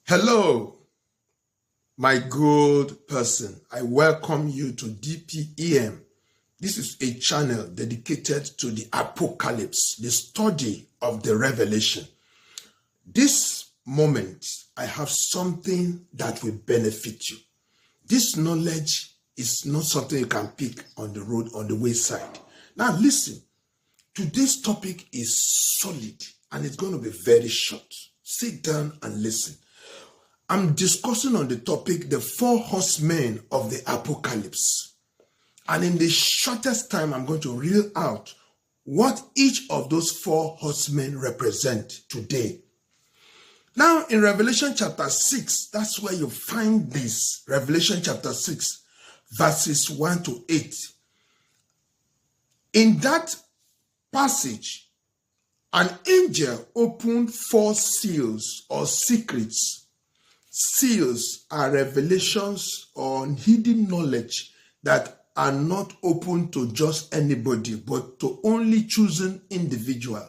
Hello, my good person. I welcome you to DPEM. This is a channel dedicated to the apocalypse, the study of the revelation. This moment, I have something that will benefit you. This knowledge is not something you can pick on the road, on the wayside. Now listen, today's topic is solid and it's going to be very short. Sit down and listen. I'm discussing on the topic, the four horsemen of the apocalypse. And in the shortest time, I'm going to reel out what each of those four horsemen represent today. Now, in Revelation chapter 6, that's where you find this. Revelation chapter 6, verses 1 to 8. In that passage, an angel opened four seals or secrets. Seals are revelations or hidden knowledge that are not open to just anybody, but to only chosen individual.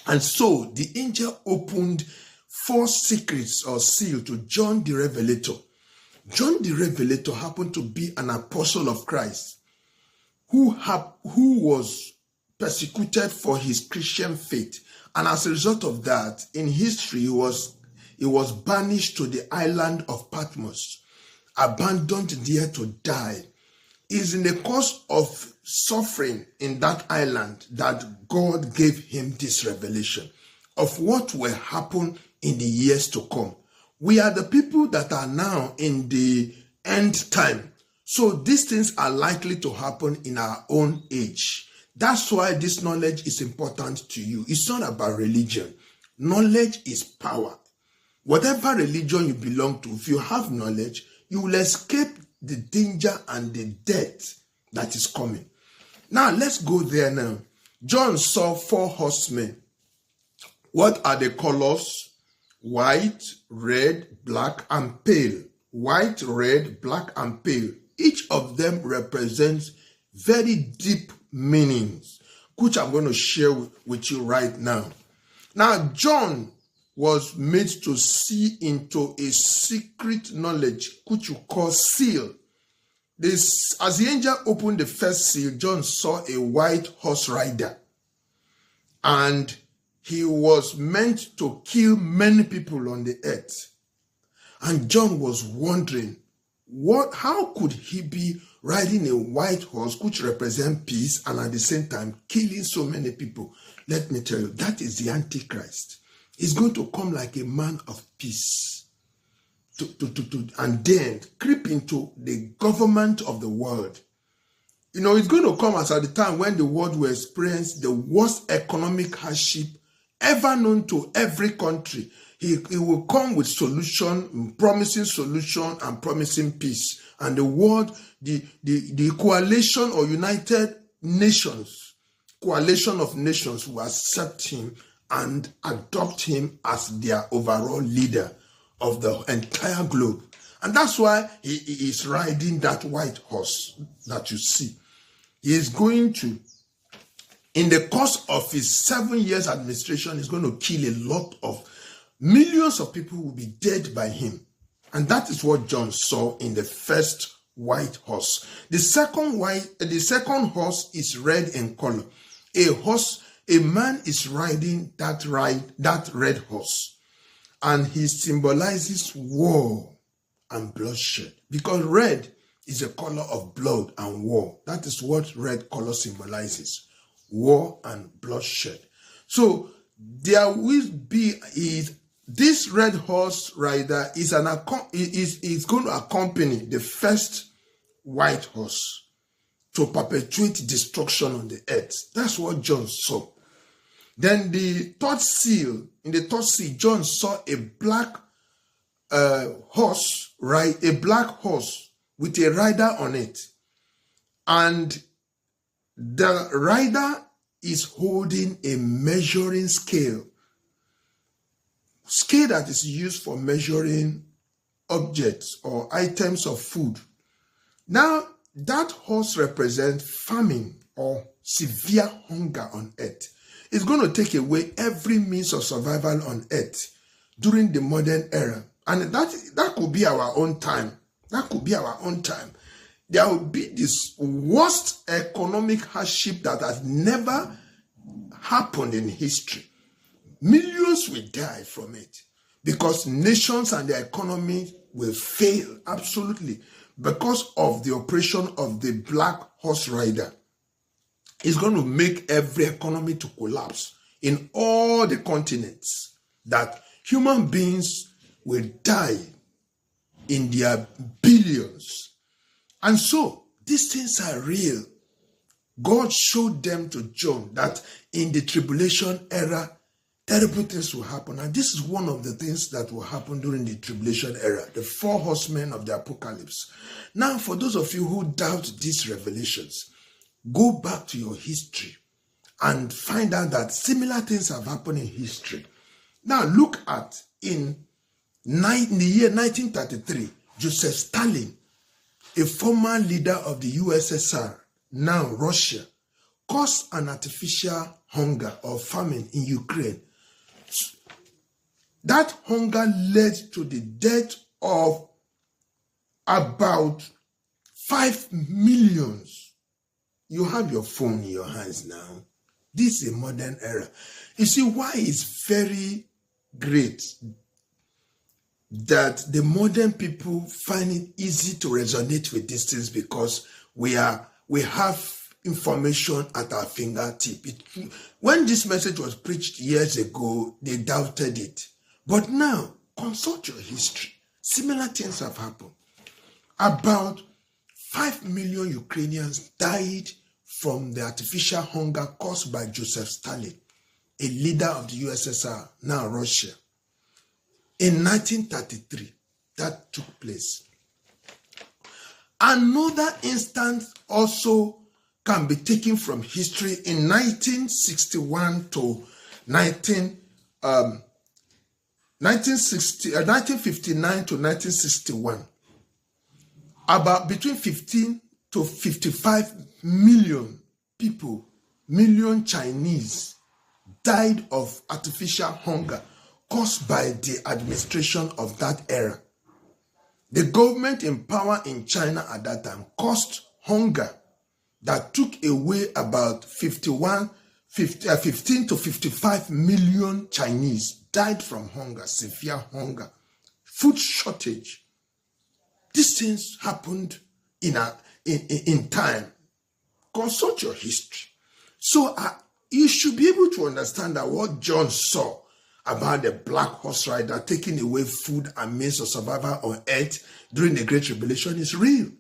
And so the angel opened four secrets or seal to John the Revelator. John the Revelator happened to be an apostle of Christ who was persecuted for his Christian faith. And as a result of that, in history, he was banished to the island of Patmos, abandoned there to die. It is in the course of suffering in that island that God gave him this revelation of what will happen in the years to come. We are the people that are now in the end time. So these things are likely to happen in our own age. That's why this knowledge is important to you. It's not about religion. Knowledge is power. Whatever religion you belong to, if you have knowledge, you will escape the danger and the death that is coming. Now, let's go there now. John saw four horsemen. What are the colors? White, red, black, and pale. White, red, black, and pale. Each of them represents very deep meanings, which I'm going to share with you right now. Now, John was made to see into a secret knowledge, which you call seal. As the angel opened the first seal, John saw a white horse rider. And he was meant to kill many people on the earth. And John was wondering, how could he be riding a white horse, which represents peace, and at the same time killing so many people? Let me tell you, that is the Antichrist. He's going to come like a man of peace and then creep into the government of the world. You know, it's going to come at the time when the world will experience the worst economic hardship ever known to every country. He will come with promising solution and promising peace. And the world, the coalition or United Nations, coalition of nations will accept him and adopt him as their overall leader of the entire globe. And that's why he is riding that white horse that you see. He is going to, in the course of his 7 years administration, he's going to kill a lot of millions of people who will be dead by him. And that is what John saw in the first white horse. The second horse is red in color. A man is riding that red horse, and he symbolizes war and bloodshed, because red is a color of blood and war. That is what red color symbolizes, war and bloodshed. So there will be this red horse rider is going to accompany the first white horse to perpetuate destruction on the earth. That's what John saw. Then in the third seal, John saw a black horse with a rider on it. And the rider is holding a measuring scale that is used for measuring objects or items of food. Now, that horse represents famine or severe hunger on earth. It's going to take away every means of survival on earth. during the modern era. And that could be our own time. That could be our own time. There will be this worst economic hardship that has never happened in history. Millions will die from it because nations and their economy will fail absolutely because of the operation of the black horse rider. It's going to make every economy to collapse in all the continents, that human beings will die in their billions. And so these things are real. God showed them to John that in the tribulation era, terrible things will happen. And this is one of the things that will happen during the tribulation era, the 4 horsemen of the apocalypse. Now, for those of you who doubt these revelations, go back to your history and find out that similar things have happened in history. Now, look at in the year 1933, Joseph Stalin, a former leader of the USSR, now Russia, caused an artificial hunger or famine in Ukraine. That hunger led to the death of about 5 million. You have your phone in your hands now. This is a modern era. You see why it's very great that the modern people find it easy to resonate with these things, because we have information at our fingertip. When this message was preached years ago, they doubted it. But now, consult your history. Similar things have happened. About 5 million Ukrainians died from the artificial hunger caused by Joseph Stalin, a leader of the USSR, now Russia. In 1933, that took place. Another instance also can be taken from history in 1961 to 1959 to 1961. About between 15 to 55 million people, million Chinese, died of artificial hunger caused by the administration of that era. The government in power in China at that time caused hunger that took away about 15 to 55 million Chinese died from hunger, severe hunger, food shortage. These things happened in time. Consult your history. So you should be able to understand that what John saw about the black horse rider taking away food and means of survival on earth during the Great Tribulation is real.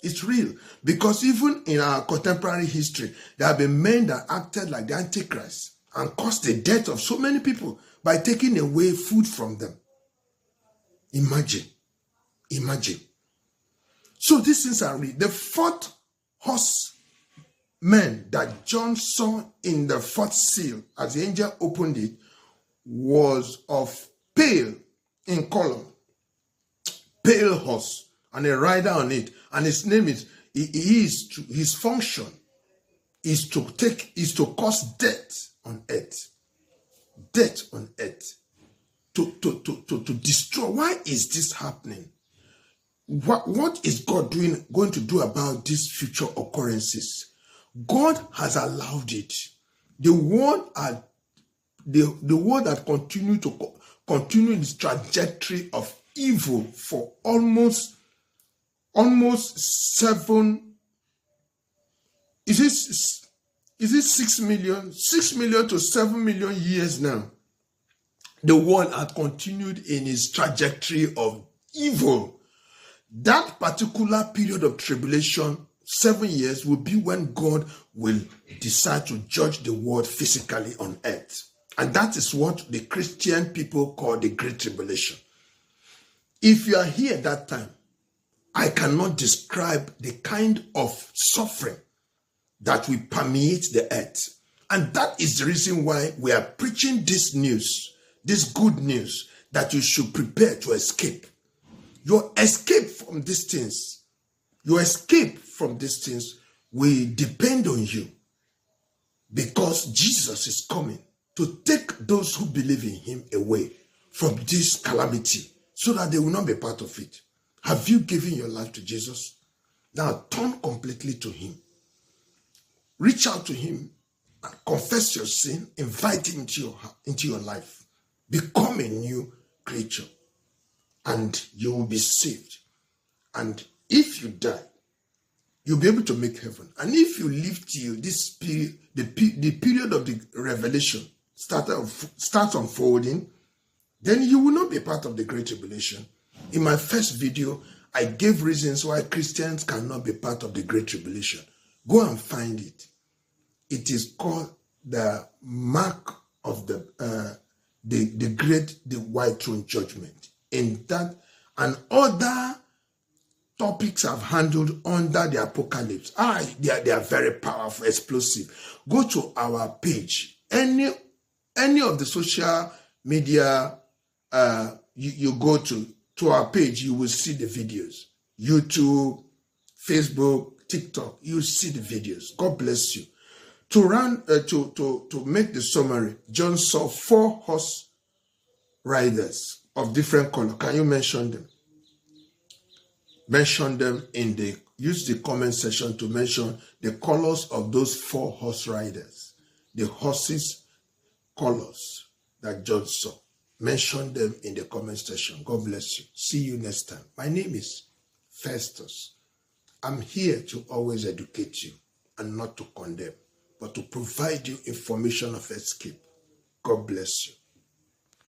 It's real. Because even in our contemporary history, there have been men that acted like the Antichrist and caused the death of so many people by taking away food from them. Imagine. So these things are real. The 4th horseman that John saw in the 4th seal as the angel opened it was of pale in color, pale horse, and a rider on it. And his name is, his function is to cause death on earth. Death on earth. To destroy. Why is this happening? What is God going to do about these future occurrences? God has allowed it. The world that continue its trajectory of evil for almost 7. Is it 6 million? 6 million to 7 million years now. The world had continued in its trajectory of evil. That particular period of tribulation, 7 years, will be when God will decide to judge the world physically on earth. And that is what the Christian people call the Great Tribulation. If you are here at that time, I cannot describe the kind of suffering that will permeate the earth. And that is the reason why we are preaching this news, this good news, that you should prepare to escape. Your escape from these things, will depend on you, because Jesus is coming to take those who believe in him away from this calamity so that they will not be part of it. Have you given your life to Jesus? Now turn completely to him. Reach out to him and confess your sin. Invite him into your life. Become a new creature and you will be saved. And if you die, you'll be able to make heaven. And if you live till this period, the period of the revelation starts unfolding, then you will not be part of the Great Tribulation. In my first video, I gave reasons why Christians cannot be part of the Great Tribulation. Go and find it. It is called the mark of the white throne judgment. In that and other topics I've handled under the apocalypse. They are very powerful, explosive. Go to our page. Any of the social media, you go to our page, you will see the videos. YouTube, Facebook, TikTok, you see the videos. God bless you. To make the summary, John saw 4 horse riders of different color. Can you mention them? Mention them use the comment section to mention the colors of those 4 horse riders. The horses' colors that John saw. Mention them in the comment section. God bless you. See you next time. My name is Festus. I'm here to always educate you and not to condemn, but to provide you information of escape. God bless you.